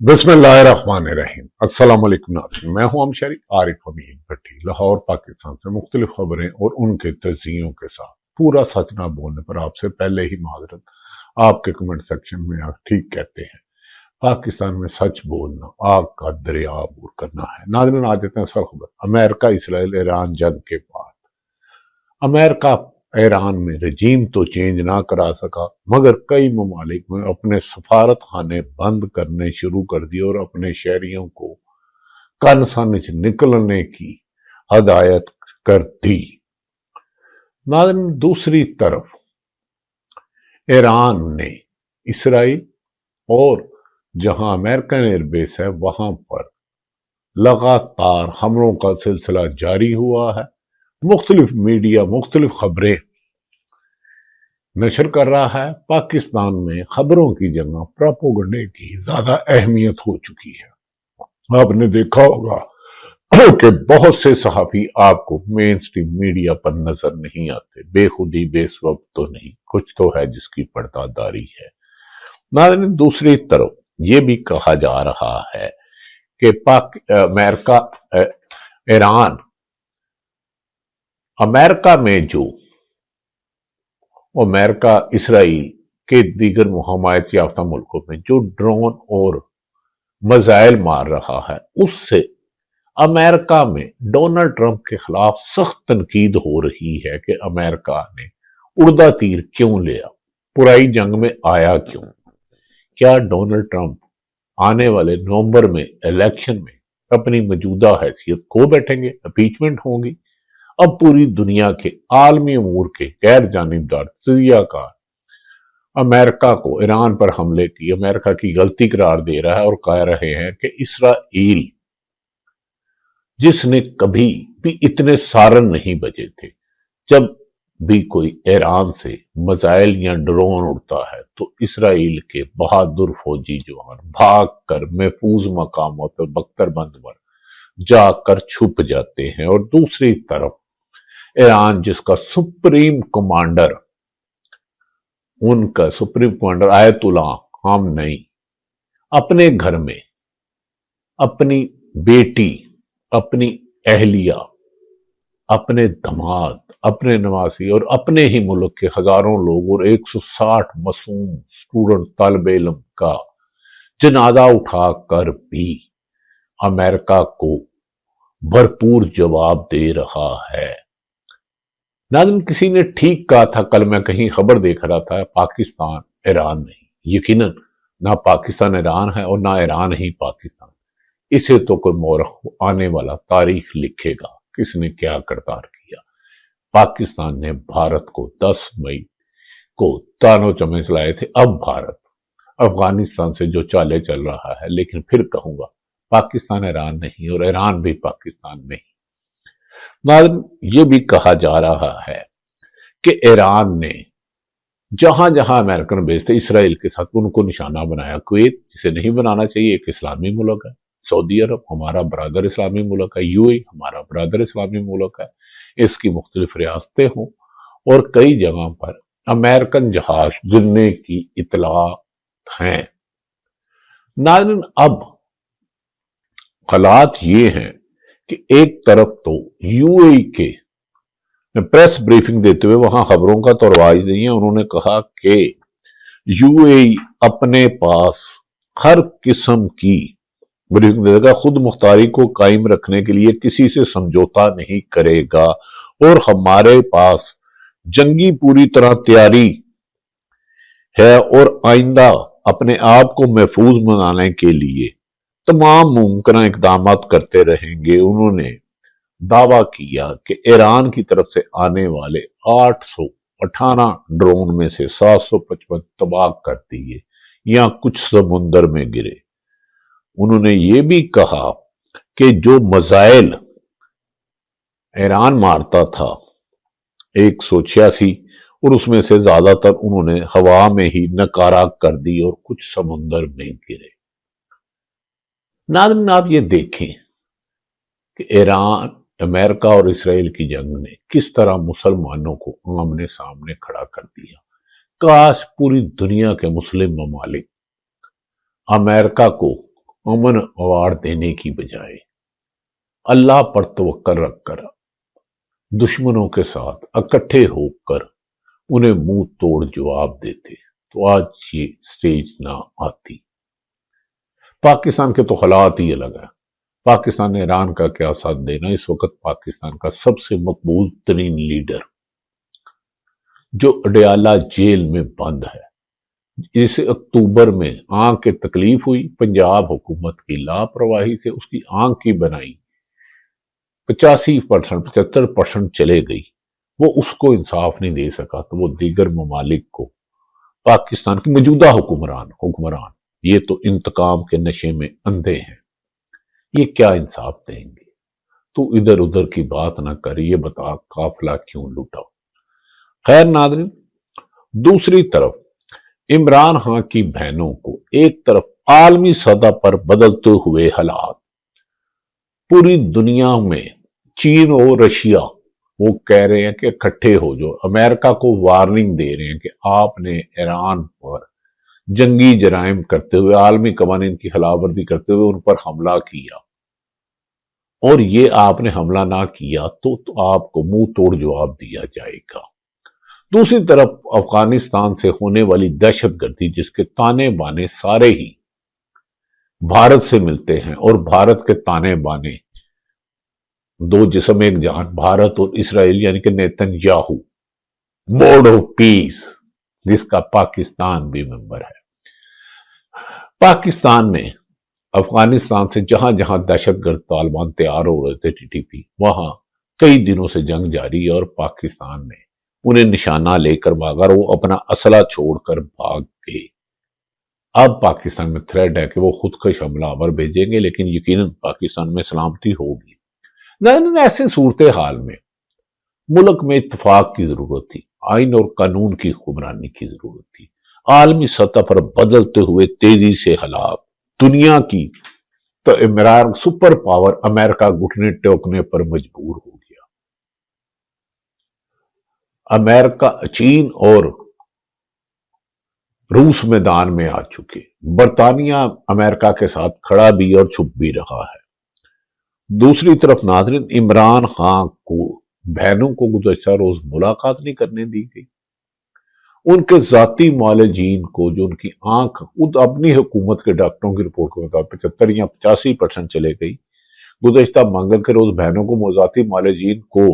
बिस्मिल्लाहिर्रहमानिर्रहीम। अस्सलाम वालेकुम नाज़रीन, मैं हूं अमशरी आरिफ अमीन भट्टी, लाहौर पाकिस्तान से मुख्तलिफ खबरें और उनके तज्जियों के साथ पूरा सच ना बोलने पर आपसे पहले ही माजरत। आपके कमेंट सेक्शन में आप ठीक कहते हैं। पाकिस्तान में सच बोलना आग का दरिया अबूर करना है। नाज़रीन, आ देते हैं असल खबर। अमेरिका इसराइल ईरान जंग के बाद अमेरिका ईरान में रजीम तो चेंज ना करा सका, मगर कई ममालिक में अपने सफारत खाने बंद करने शुरू कर दिए और अपने शहरियों को कनसन से निकलने की हदायत कर दी। नाज़रीन, दूसरी तरफ ईरान ने इसराइल और जहां अमेरिकन एयरबेस है वहां पर लगातार हमलों का सिलसिला जारी हुआ है। मुख्तलिफ मीडिया मुख्तलिफ खबरें नशर कर रहा है। पाकिस्तान में खबरों की जगह प्रोपेगेंडे की ज्यादा अहमियत हो चुकी है। आपने देखा होगा कि बहुत से सहाफी आपको मेन स्ट्रीम मीडिया पर नजर नहीं आते। बेखुदी बेसबब तो नहीं, कुछ तो है जिसकी पर्दादारी है। नाज़रीन, दूसरी तरफ ये भी कहा जा रहा है कि अमेरिका ईरान अमेरिका में जो अमेरिका इसराइल के दीगर हमायत याफ्ता मुल्कों में जो ड्रोन और मिसाइल मार रहा है, उससे अमेरिका में डोनाल्ड ट्रंप के खिलाफ सख्त तनकीद हो रही है कि अमेरिका ने उड़दा तीर क्यों लिया, पुराई जंग में आया क्यों। क्या डोनाल्ड ट्रंप आने वाले नवंबर में इलेक्शन में अपनी मौजूदा हैसियत खो बैठेंगे, इंपीचमेंट होंगी। अब पूरी दुनिया के आलमी अमूर के गैर जानिबदार तजियाकार अमेरिका को ईरान पर हमले की अमेरिका की गलती करार दे रहा है और कह रहे हैं कि इसराइल, जिसने कभी भी इतने सारन नहीं बजे थे, जब भी कोई ईरान से मिसाइल या ड्रोन उड़ता है तो इसराइल के बहादुर फौजी जवान भाग कर महफूज मकामों पर बख्तरबंद पर जाकर छुप जाते हैं। और दूसरी तरफ ईरान, जिसका सुप्रीम कमांडर आयतुल्लाह खामनेई अपने घर में अपनी बेटी, अपनी अहलिया, अपने दामाद, अपने नवासी और अपने ही मुल्क के हजारों लोग और 160 मासूम स्टूडेंट तालिब इल्म का जनाजा उठाकर भी अमेरिका को भरपूर जवाब दे रहा है। नाज़रीन, किसी ने ठीक कहा था, कल मैं कहीं खबर देख रहा था, पाकिस्तान ईरान नहीं। यकीनन ना पाकिस्तान ईरान है और ना ईरान ही पाकिस्तान। इसे तो कोई मौरख आने वाला तारीख लिखेगा किसने क्या करतार किया। पाकिस्तान ने भारत को 10 मई को तानो चमे चलाए थे। अब भारत अफगानिस्तान से जो चाले चल रहा है, लेकिन फिर कहूंगा पाकिस्तान ईरान नहीं और ईरान भी पाकिस्तान नहीं। नाज़रीन, ये भी कहा जा रहा है कि ईरान ने जहां जहां अमेरिकन बेस थे इसराइल के साथ उनको निशाना बनाया। कुवैत, जिसे नहीं बनाना चाहिए, एक इस्लामी मुल्क है। सऊदी अरब हमारा बरादर इस्लामी मुल्क है। यूएई हमारा बरादर इस्लामी मुल्क है। इसकी मुख्तलिफ रियासतें हों और कई जगह पर अमेरिकन जहाज गिरने की इतला हैं। नाज़रीन, अब हालात ये हैं कि एक तरफ तो यूएई के प्रेस ब्रीफिंग देते हुए वहां खबरों का तो रवाज नहीं है। उन्होंने कहा कि यूएई अपने पास हर किस्म की ब्रीफिंग देगा, खुद मुख्तारी को कायम रखने के लिए किसी से समझौता नहीं करेगा और हमारे पास जंगी पूरी तरह तैयारी है और आइंदा अपने आप को महफूज बनाने के लिए तमाम मुमकिन इकदाम करते रहेंगे। उन्होंने दावा किया कि ईरान की तरफ से आने वाले 818 ड्रोन में से 755 तबाह कर दिए या कुछ समुंदर में गिरे। उन्होंने ये भी कहा कि जो मिसाइल ईरान मारता था 186 और उसमें से ज्यादातर उन्होंने हवा में ही नकारा कर दी और कुछ समुंदर में गिरे। नाज़रीन, आप ये देखें कि ईरान, अमेरिका और इसराइल की जंग ने किस तरह मुसलमानों को आमने सामने खड़ा कर दिया। काश पूरी दुनिया के मुस्लिम ममालिक अमेरिका को امن ایوارڈ دینے کی بجائے اللہ پر توکل رکھ کر دشمنوں کے ساتھ اکٹھے ہو کر انہیں منہ توڑ جواب دیتے تو آج یہ سٹیج نہ آتی۔ پاکستان کے تو حالات ہی الگ ہیں۔ پاکستان نے ایران کا کیا ساتھ دینا؟ اس وقت پاکستان کا سب سے مقبول ترین لیڈر جو اڈیالہ جیل میں بند ہے، اس اکتوبر میں آنکھ کی تکلیف ہوئی، پنجاب حکومت کی لاپرواہی سے اس کی آنکھ کی بنائی 85% 75% چلے گئی، وہ اس کو انصاف نہیں دے سکا تو وہ دیگر ممالک کو، پاکستان کے موجودہ حکمران یہ تو انتقام کے نشے میں اندھے ہیں، یہ کیا انصاف دیں گے؟ تو ادھر ادھر کی بات نہ کر، یہ بتا قافلہ کیوں لوٹا؟ خیر ناظرین، دوسری طرف عمران خان کی بہنوں کو ایک طرف عالمی سطح پر بدلتے ہوئے حالات، پوری دنیا میں چین اور رشیا وہ کہہ رہے ہیں کہ اکٹھے ہو جو، امریکہ کو وارننگ دے رہے ہیں کہ آپ نے ایران پر جنگی جرائم کرتے ہوئے، عالمی قوانین کی خلاف ورزی کرتے ہوئے ان پر حملہ کیا، اور یہ آپ نے حملہ نہ کیا تو آپ کو منہ توڑ جواب دیا جائے گا۔ دوسری طرف افغانستان سے ہونے والی دہشت گردی جس کے تانے بانے سارے ہی بھارت سے ملتے ہیں، اور بھارت کے تانے بانے دو جسم ایک جان، بھارت اور اسرائیل، یعنی کہ Nitin Yahoo board of peace جس کا پاکستان بھی ممبر ہے۔ پاکستان نے افغانستان سے جہاں جہاں دہشت گرد طالبان تیار ہو رہے تھے TTP، وہاں کئی دنوں سے جنگ جاری ہے، اور پاکستان نے انہیں نشانہ لے کر بھاگا، وہ اپنا اسلحہ چھوڑ کر بھاگ گئے۔ اب پاکستان میں تھریٹ ہے کہ وہ خودکش حملہ آور بھیجیں گے، لیکن یقیناً پاکستان میں سلامتی ہوگی۔ لیکن ایسے صورتحال میں ملک میں اتفاق کی ضرورت تھی، آئین اور قانون کی حکمرانی کی ضرورت تھی۔ عالمی سطح پر بدلتے ہوئے تیزی سے حالات، دنیا کی تو سپر پاور امریکہ گھٹنے ٹیکنے پر مجبور ہو گیا۔ امریکہ، چین اور روس میدان میں آ چکے، برطانیہ امریکہ کے ساتھ کھڑا بھی اور چھپ بھی رہا ہے۔ دوسری طرف ناظرین، عمران خان کو بہنوں کو گزشتہ روز ملاقات نہیں کرنے دی گئی، ان کے ذاتی معالجین کو جو ان کی آنکھ خود اپنی حکومت کے ڈاکٹروں کی رپورٹ کے مطابق 75 یا 85% چلے گئی، گزشتہ منگل کے روز بہنوں کو ذاتی معالجین کو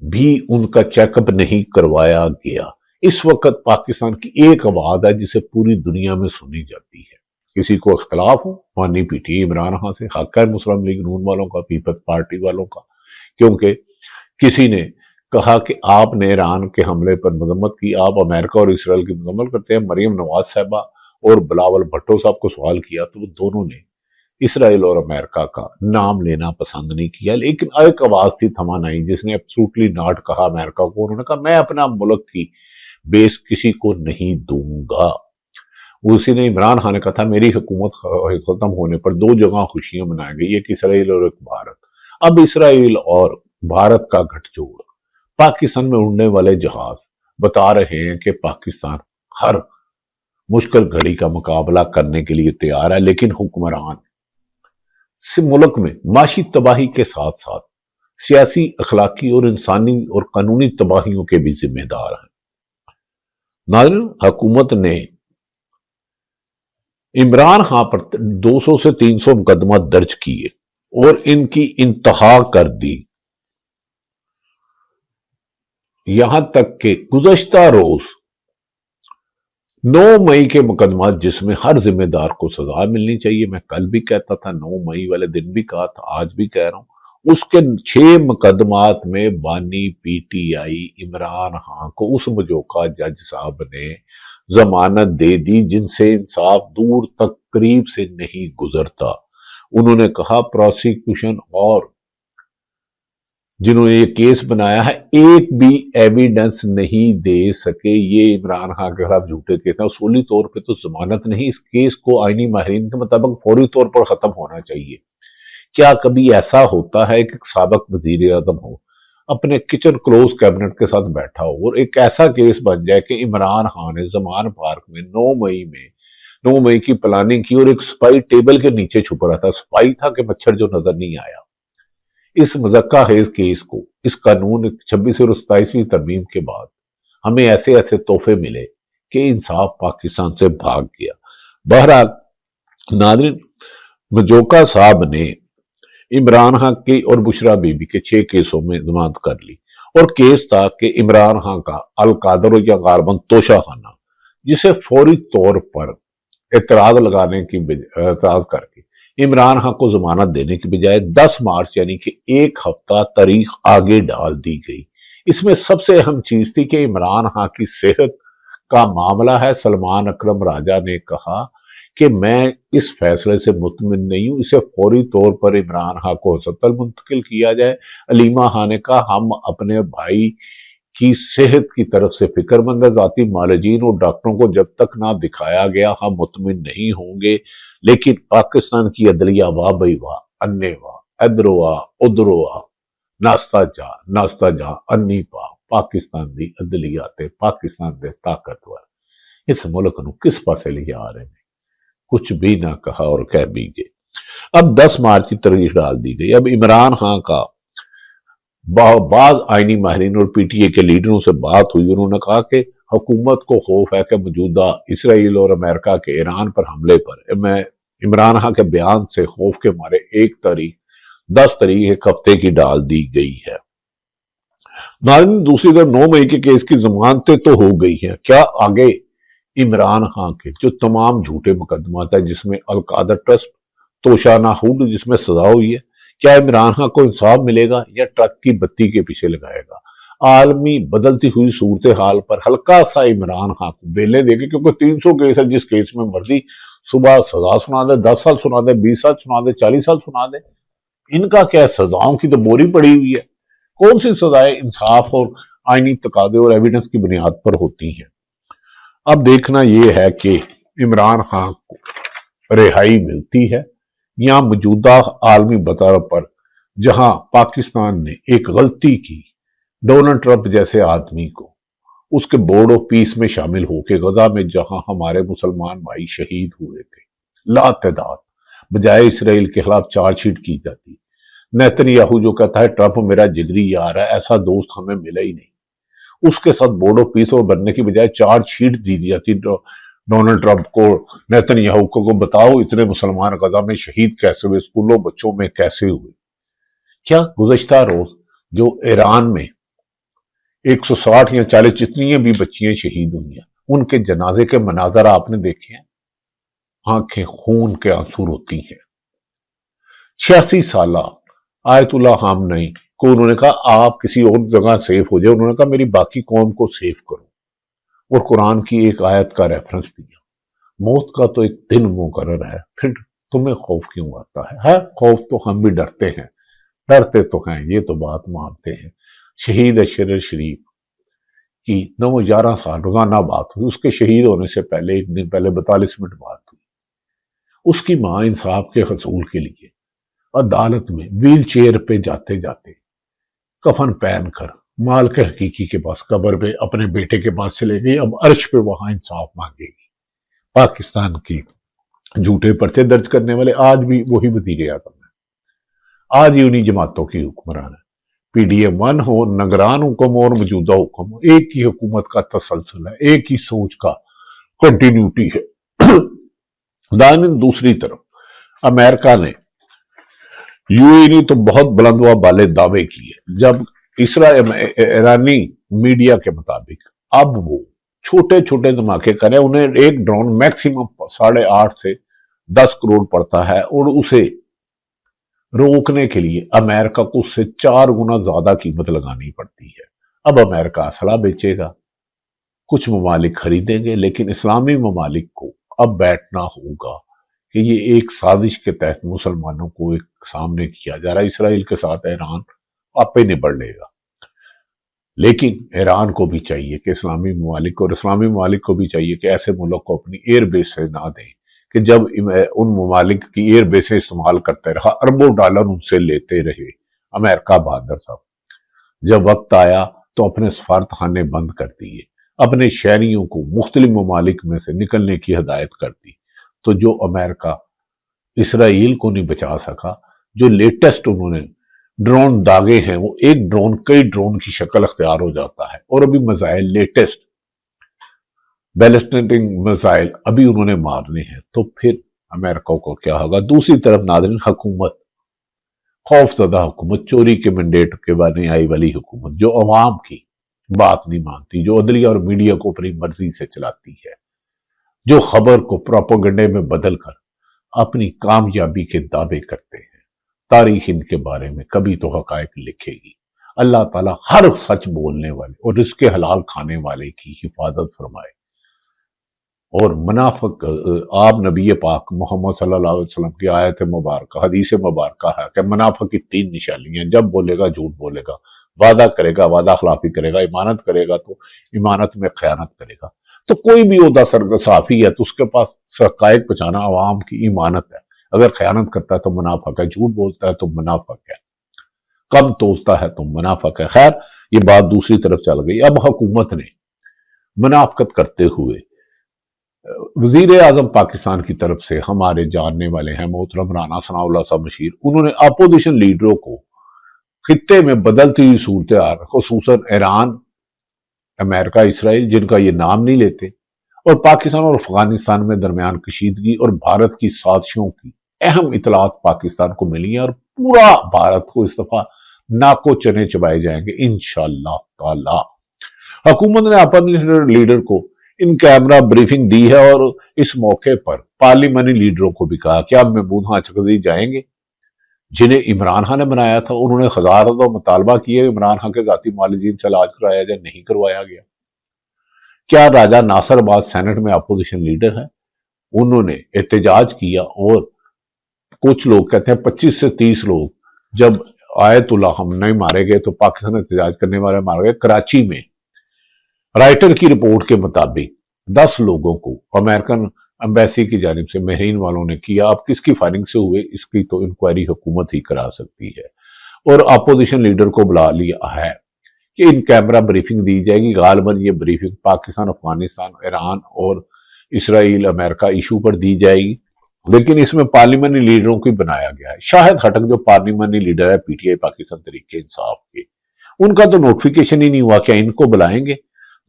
بھی ان کا چیک اپ نہیں کروایا گیا۔ اس وقت پاکستان کی ایک آواز ہے جسے پوری دنیا میں سنی جاتی ہے، کسی کو اختلاف ہو مانی پیٹی عمران خان سے، حق ہے مسلم لیگ نون والوں کا، پیپلز پارٹی والوں کا، کیونکہ کسی نے کہا کہ آپ نے ایران کے حملے پر مذمت کی، آپ امریکہ اور اسرائیل کی مذمت کرتے ہیں۔ مریم نواز صاحبہ اور بلاول بھٹو صاحب کو سوال کیا تو وہ دونوں نے اسرائیل اور امریکہ کا نام لینا پسند نہیں کیا، لیکن ایک آواز تھی تھمانائی جس نے ایبسولوٹلی ناٹ کہا امریکہ کو، انہوں نے کہا میں اپنا ملک کی بیس کسی کو نہیں دوں گا۔ اسی نے عمران خان نے کہا تھا میری حکومت ختم ہونے پر 2 جگہ خوشیاں منائیں گے، ایک اسرائیل اور ایک بھارت۔ اب اسرائیل اور بھارت کا گٹھ جوڑ، پاکستان میں اڑنے والے جہاز بتا رہے ہیں کہ پاکستان ہر مشکل گھڑی کا مقابلہ کرنے کے لیے تیار ہے، لیکن حکمران ملک میں معاشی تباہی کے ساتھ ساتھ سیاسی، اخلاقی اور انسانی اور قانونی تباہیوں کے بھی ذمہ دار ہیں۔ ناظرین، حکومت نے عمران خان پر 200 سے 300 مقدمہ درج کیے اور ان کی انتہا کر دی، یہاں تک کہ گزشتہ روز 9 مئی کے مقدمات جس میں ہر ذمہ دار کو سزا ملنی چاہیے، میں کل بھی کہتا تھا، 9 مئی والے دن بھی کہا تھا، آج بھی کہہ رہا ہوں، اس کے 6 مقدمات میں بانی PTI عمران خان کو اس مجوکہ جج صاحب نے ضمانت دے دی جن سے انصاف دور تک قریب سے نہیں گزرتا۔ انہوں نے کہا پروسیکیوشن اور جنہوں نے یہ کیس بنایا ہے ایک بھی ایویڈنس نہیں دے سکے، یہ عمران خان کے خلاف جھوٹے کیس ہیں، اصولی طور پہ تو ضمانت نہیں، اس کیس کو آئینی ماہرین کے مطابق فوری طور پر ختم ہونا چاہیے۔ کیا کبھی ایسا ہوتا ہے کہ سابق وزیر اعظم ہو اپنے کچن کلوز کیبنٹ کے ساتھ بیٹھا ہو اور ایک ایسا کیس بن جائے کہ عمران خان نے زمان پارک میں 9 مئی میں 9 मई की प्लानिंग की और एक स्पाई टेबल के नीचे छुप रहा था। स्पाई था कि मच्छर जो नजर नहीं आया। इस मज़क्का हेज केस को, इस कानून 26वीं और 27वीं तरमीम के बाद हमें ऐसे ऐसे तोहफे मिले कि इंसाफ पाकिस्तान से भाग गया। बहरहाल नाज़रीन, मजोका साहब ने इमरान खान की और बुशरा बीबी के 6 केसों में जमानत कर ली और केस था कि इमरान खान का अलकादर या गारबन तोशा खाना, जिसे फौरी तौर पर एतराज लगाने की एतराज करके इमरान खान को जमानत देने की बजाय 10 मार्च यानी कि एक हफ्ता तारीख आगे डाल दी गई। इसमें सबसे अहम चीज थी कि इमरान खान की सेहत का मामला है। सलमान अकरम राजा ने कहा कि मैं इस फैसले से मुतमिन नहीं हूं, इसे फौरी तौर पर इमरान खान को अस्पताल मुंतकिल किया जाए। अलीमा खान ने कहा हम अपने भाई की सेहत की तरफ से फिक्रमंद है, जाती मालजीन और डॉक्टरों को जब तक ना दिखाया गया हम मुतमिन नहीं होंगे। लेकिन पाकिस्तान की अदलिया वाह भाई वाह, अन्ने वाह, इधरो वाह उधरो वाह, नास्ता जा अन्नी पा, पाकिस्तान दी अदलिया ते पाकिस्तान दे ताकतवर इस मुल्क नूं किस पासे ले आ रहे हैं, कुछ भी ना कहा और कह भी गए। अब 10 मार्च की तारीख डाल दी गई। अब इमरान खान का बाद आईनी माहिरीन और पीटीए के लीडरों से बात हुई। उन्होंने कहा कि हुकूमत को खौफ है कि मौजूदा इसराइल और अमेरिका के ईरान पर हमले पर मैं इमरान खान के बयान से खौफ के मारे 10 तारीख एक हफ्ते की डाल दी गई है। दूसरी तरफ 9 मई के केस की जमानतें तो हो गई हैं। क्या आगे इमरान खान के जो तमाम झूठे मुकदमात है, जिसमें अलकादर ट्रस्ट, तोशाना हुड जिसमें सजा हुई है, क्या इमरान खान को इंसाफ मिलेगा या ट्रक की बत्ती के पीछे लगाएगा? आलमी बदलती हुई सूरत हाल पर हल्का सा इमरान खान को बेले देंगे, क्योंकि 300 केस है, जिस केस में मर्जी सुबह सजा सुना दे, 10 साल सुना दे, 20 साल सुना दे, 40 साल सुना दे। इनका क्या, सजाओं की तो बोरी पड़ी हुई है। कौन सी सजाएं इंसाफ और आईनी तकादे और एविडेंस की बुनियाद पर होती हैं? अब देखना यह है कि इमरान खान को रिहाई मिलती है या मौजूदा आलमी बता पर, जहां पाकिस्तान ने एक गलती की, डोनाल्ड ट्रंप जैसे आदमी को उसके बोर्ड ऑफ पीस में शामिल होकर गजा में जहां हमारे मुसलमान भाई शहीद हुए थे लातदाद, बजाय इसराइल के खिलाफ चार्जशीट की जाती। नेतन्याहू जो कहता है ट्रंप मेरा जिगरी यार है, ऐसा दोस्त हमें मिला ही नहीं, उसके साथ बोर्ड ऑफ पीस और बनने की बजाय चार्जशीट दी जाती डोनाल्ड ट्रंप को, नेतन्याहू को बताओ इतने मुसलमान गजा में शहीद कैसे हुए, स्कूलों बच्चों में कैसे हुए। क्या गुज़श्ता रोज जो ईरान में 160 या 40 जितनी भी बच्चियां शहीद हुई हैं, उनके जनाजे के मनाजर आपने देखे हैं? आंखें खून के आंसू रोती हैं। 86 साल आयतुल्लाह खामनई को उन्होंने कहा आप किसी और जगह सेफ हो जाए, उन्होंने कहा मेरी बाकी कौम को सेफ करो, और कुरान की एक आयत का रेफरेंस दिया, मौत का तो एक दिन मुकर्रर है, फिर तुम्हें खौफ क्यों आता है? खौफ तो हम भी डरते हैं, डरते तो हैं, ये तो बात मानते हैं। शहीद अशर शरीफ की 9-11 साल रोजाना बात हुई, उसके शहीद होने से पहले एक दिन पहले 42 मिनट बात हुई। उसकी मां इंसाफ के हसूल के लिए अदालत में व्हील चेयर पे जाते जाते कफन पहन कर माल के हकीकी के पास कब्र पे अपने बेटे के पास चले गई। अब अर्श पे वहां इंसाफ मांगेगी। पाकिस्तान की झूठे पर्चे दर्ज करने वाले आज भी वही वजीर आज़म है, आज ही उन्हीं जमातों की हुक्मरान है। पीडीएम 1 हो, निगरान हुक्म और मौजूदा हुक्म हो, एक ही हुकूमत का तसलसल है, एक ही सोच का कंटिन्यूटी है। दूसरी तरफ अमेरिका ने, यूएई ने तो बहुत बुलंद वाले दावे किए, जब ईरानी मीडिया के मुताबिक अब वो छोटे छोटे धमाके करें, उन्हें एक ड्रोन मैक्सिमम 8.5 से 10 करोड़ पड़ता है, और उसे रोकने के लिए अमेरिका को उससे 4 गुना ज्यादा कीमत लगानी पड़ती है। अब अमेरिका असला बेचेगा, कुछ ममालिक खरीदेंगे, लेकिन इस्लामी ममालिक को अब बैठना होगा कि ये एक साजिश के तहत मुसलमानों को एक सामने किया जा रहा है। इसराइल के साथ ईरान आपे निबड़ लेगा, लेकिन ईरान को भी चाहिए कि इस्लामी ममालिक, और इस्लामी ममालिक को भी चाहिए कि ऐसे मुल्क को अपनी एयर बेस से ना दें कि जब उन ममालिक की एयर बेसें इस्तेमाल करते रहा, अरबों डॉलर उनसे लेते रहे अमेरिका बहादुर साहब। जब वक्त आया तो अपने सफारतखाने बंद कर दिए, अपने शहरियों को मुख्तलिफ ममालिक में से निकलने की हदायत कर दी। تو جو امریکہ اسرائیل کو نہیں بچا سکا، جو لیٹسٹ انہوں نے ڈرون داغے ہیں، وہ ایک ڈرون کئی ڈرون کی شکل اختیار ہو جاتا ہے، اور ابھی میزائل لیٹسٹ بیلسٹک میزائل ابھی انہوں نے مارنے ہیں، تو پھر امریکہ کو کیا ہوگا؟ دوسری طرف ناظرین، حکومت، خوف زدہ حکومت، چوری کے مینڈیٹ کے بعد آئی والی حکومت، جو عوام کی بات نہیں مانتی، جو عدلیہ اور میڈیا کو اپنی مرضی سے چلاتی ہے، جو خبر کو پروپیگنڈے میں بدل کر اپنی کامیابی کے دعوے کرتے ہیں۔ تاریخ ان کے بارے میں کبھی تو حقائق لکھے گی۔ اللہ تعالیٰ ہر سچ بولنے والے اور رزق حلال کھانے والے کی حفاظت فرمائے، اور منافق آپ نبی پاک محمد صلی اللہ علیہ وسلم کی آیت مبارکہ، حدیث مبارکہ ہے کہ منافق کی 3 نشانیاں: جب بولے گا جھوٹ بولے گا، وعدہ کرے گا وعدہ خلافی کرے گا، امانت کرے گا تو امانت میں خیانت کرے گا۔ تو کوئی بھی عہدہ صحافی ہے تو اس کے پاس حقائق پہنچانا عوام کی امانت ہے، اگر خیانت کرتا ہے تو منافق ہے، جھوٹ بولتا ہے تو منافق ہے، کم تولتا ہے تو منافق ہے۔ خیر، یہ بات دوسری طرف چل گئی۔ اب حکومت نے منافقت کرتے ہوئے وزیر اعظم پاکستان کی طرف سے، ہمارے جاننے والے ہیں محترم رانا ثناء اللہ صاحب مشیر، انہوں نے اپوزیشن لیڈروں کو خطے میں بدلتی ہوئی صورتحال، خصوصاً ایران، امریکہ، اسرائیل، جن کا یہ نام نہیں لیتے، اور پاکستان اور افغانستان میں درمیان کشیدگی اور بھارت کی سازشوں کی اہم اطلاعات پاکستان کو ملی ہیں، اور پورا بھارت کو اس دفعہ ناکو چنے چبائے جائیں گے انشاءاللہ تعالی۔ حکومت نے اپوزیشن لیڈر کو ان کیمرہ بریفنگ دی ہے، اور اس موقع پر پارلیمانی لیڈروں کو بھی کہا کہ اب محمود خان چکردی جائیں گے، جنہیں عمران خان نے بنایا تھا۔ انہوں نے ہزاروں مطالبہ کیے عمران خان کے ذاتی معالجین سے علاج کرایا جائے، نہیں کروایا گیا۔ کیا راجہ ناصر آباد سینٹ میں اپوزیشن لیڈر ہے، انہوں نے احتجاج کیا، اور کچھ لوگ کہتے ہیں 25 سے 30 لوگ جب آیت اللہ ہم نہیں مارے گئے تو پاکستان احتجاج کرنے والے مارے گئے۔ کراچی میں رائٹر کی رپورٹ کے مطابق 10 لوگوں کو امریکن ایمبیسی کی جانب سے مہرین والوں نے کیا۔ اب کس کی فائرنگ سے ہوئے اس کی تو انکوائری حکومت ہی کرا سکتی ہے، اور اپوزیشن لیڈر کو بلا لیا ہے کہ ان کیمرہ بریفنگ دی جائے گی۔ غالباً یہ بریفنگ پاکستان، افغانستان، ایران اور اسرائیل امریکہ ایشو پر دی جائے گی، لیکن اس میں پارلیمانی لیڈروں کو بنایا گیا ہے۔ شاہد خٹک جو پارلیمانی لیڈر ہے P T I Pakistan Tehreek Insaf کے، ان کا تو نوٹیفیکیشن ہی نہیں ہوا، کیا ان کو بلائیں گے؟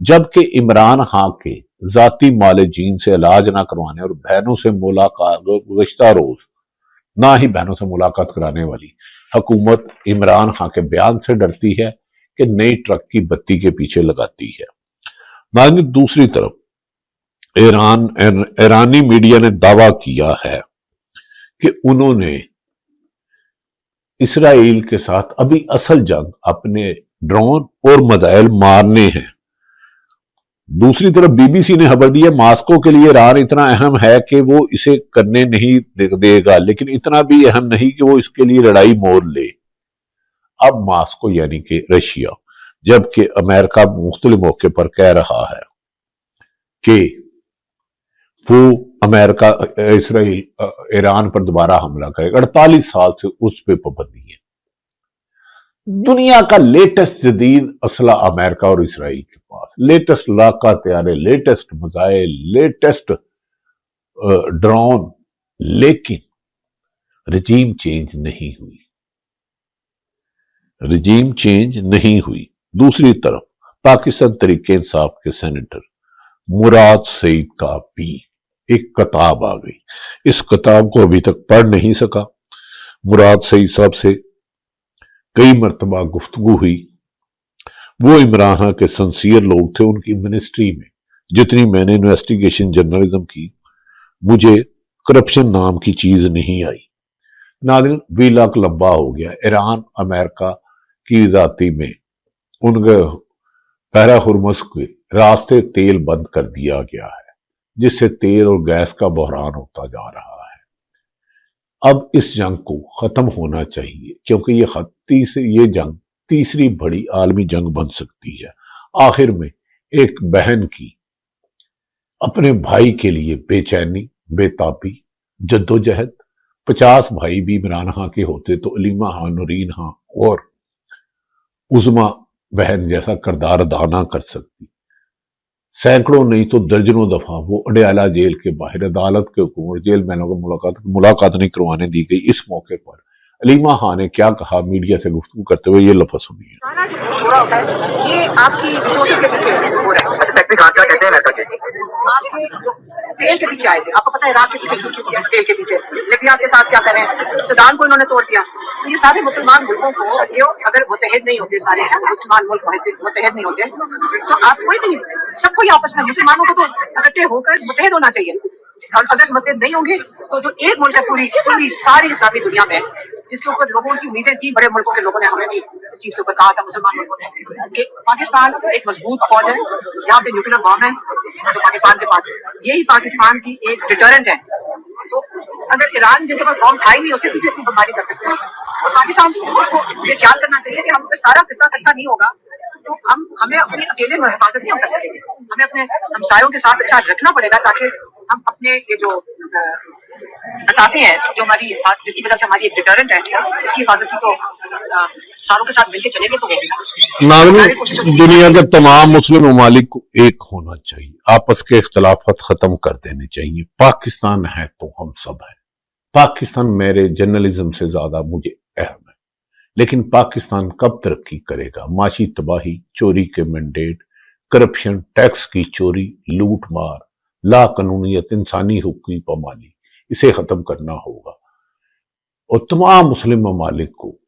جبکہ عمران خان کے ذاتی معالجین سے علاج نہ کروانے اور بہنوں سے ملاقات، گزشتہ روز نہ ہی بہنوں سے ملاقات کرانے والی حکومت عمران خان کے بیان سے ڈرتی ہے کہ نئی ٹرک کی بتی کے پیچھے لگاتی ہے۔ ناظرین، دوسری طرف ایرانی میڈیا نے دعویٰ کیا ہے کہ انہوں نے اسرائیل کے ساتھ ابھی اصل جنگ اپنے ڈرون اور میزائل مارنے ہیں۔ دوسری طرف بی بی سی نے خبر دی ہے ماسکو کے لیے ایران اتنا اہم ہے کہ وہ اسے کرنے نہیں دے گا، لیکن اتنا بھی اہم نہیں کہ وہ اس کے لیے لڑائی مول لے۔ اب ماسکو یعنی کہ رشیا، جبکہ امریکہ مختلف موقع پر کہہ رہا ہے کہ وہ امریکہ اسرائیل ایران پر دوبارہ حملہ کرے گا۔ 48 سال سے اس پہ پابندی ہے۔ دنیا کا لیٹسٹ جدید اسلحہ امریکہ اور اسرائیل کے پاس، لیٹسٹ لڑاکا طیارے، لیٹسٹ میزائل، لیٹسٹ ڈرون، لیکن رجیم چینج نہیں ہوئی، رجیم چینج نہیں ہوئی۔ دوسری طرف پاکستان تحریک انصاف کے سینیٹر مراد سعید کا بھی ایک کتاب آ گئی، اس کتاب کو ابھی تک پڑھ نہیں سکا۔ مراد سعید صاحب سے کئی مرتبہ گفتگو ہوئی، وہ عمران خان کے سنسیئر لوگ تھے۔ ان کی منسٹری میں جتنی میں نے انویسٹیگیشن جرنلزم کی، مجھے کرپشن نام کی چیز نہیں آئی۔ ناظرین، ویلاک لمبا ہو گیا۔ ایران امریکہ کی ذاتی میں ان کے بحیرہ ہرمز کے راستے تیل بند کر دیا گیا ہے، جس سے تیل اور گیس کا بحران ہوتا جا رہا ہے۔ اب اس جنگ کو ختم ہونا چاہیے، کیونکہ یہ جنگ تیسری بڑی عالمی جنگ بن سکتی ہے۔ آخر میں ایک بہن کی اپنے بھائی کے لیے بے چینی، بے تابی، جدوجہد، 50 بھائی بھی عمران خان کے ہوتے تو علیمہ خان، نورین خان اور عظما بہن جیسا کردار ادا نہ کر سکتی۔ सैकड़ों नहीं तो दर्जनों दफा वो अडयाला जेल के बाहर अदालत के हुक्म जेल मैनों को मुलाकात नहीं करवाने दी गई। इस मौके पर अलीमा खान ने क्या कहा मीडिया से गुफ्तगू करते हुए, ये लफ्ज सुनिए। सारा जो छोड़ा होता है ये आपकी रिसोर्सेज के पीछे हो रहा है। सेक्रेटरी खान क्या कहते हैं वैसा कि आपके जो तेल के पीछे आए थे, आपको पता है इराक के पीछे क्यों किया, तेल के पीछे, लिबिया के साथ क्या करें, सूडान को इन्होंने तोड़ दिया। ये सारे मुसलमान मुल्कों को ये अगर मुत्तहिद नहीं होते, सारे मुसलमान मुल्क मुत्तहिद नहीं होते तो आप कोई भी नहीं, सबको ही आपस में मुसलमानों को तो इकट्ठे होकर मुत्तहिद होना चाहिए। और अगर मुत्तहिद नहीं होंगे तो जो एक मुल्क है पूरी सारी इस्लामी दुनिया में, जिसके ऊपर लोगों की उम्मीदें थी, बड़े मुल्कों के लोगों ने हमें भी इस चीज के ऊपर कहा था, मुसलमान मुल्कों ने, कि पाकिस्तान एक मजबूत फौज है, यहाँ पे न्यूक्लियर बॉम्ब है तो पाकिस्तान के पास यही पाकिस्तान की एक डिटरेंट है। तो अगर ईरान जिनके पास बॉम्ब था ही नहीं, उसके पीछे इतनी बमबारी कर सकते हैं। और पाकिस्तान को ये ख्याल करना चाहिए कि हम अगर सारा फितना इकट्ठा नहीं होगा तो हमें अपनी अकेले में हिफाजत नहीं हम कर सकेंगे। हमें अपने हमसायों के साथ अच्छा रखना पड़ेगा ताकि हम अपने ये जो असासे हैं, जो हमारी जिसकी वजह से हमारी एक डिटरेंट है, इसकी हिफाजत की तो सारों के साथ मिलकर चलेंगे तो होगी। नाज़रीन, दुनिया के तमाम मुस्लिम ममालिक को एक होना चाहिए, आपस के इख्तलाफात खत्म कर देने चाहिए। पाकिस्तान है तो हम सब हैं। पाकिस्तान मेरे जर्नलिज्म से ज्यादा मुझे अहम है, लेकिन पाकिस्तान कब तरक्की करेगा? माशी तबाही, चोरी के मैंडेट, करप्शन, टैक्स की चोरी, लूट मार, ला कानूनियत, इंसानी हुकूकी पामाली, इसे खत्म करना होगा। और तमाम मुस्लिम ममालिक को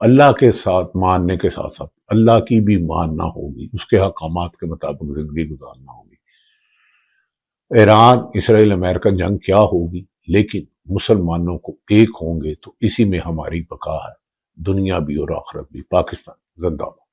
अल्लाह के साथ मानने के साथ साथ अल्लाह की भी मानना होगी, उसके हकामात के मुताबिक जिंदगी गुजारना होगी। ईरान इसराइल अमेरिका जंग क्या होगी, लेकिन मुसलमानों को एक होंगे तो इसी में हमारी बका है, दुनिया भी और आखिरत भी। पाकिस्तान जिंदाबाद।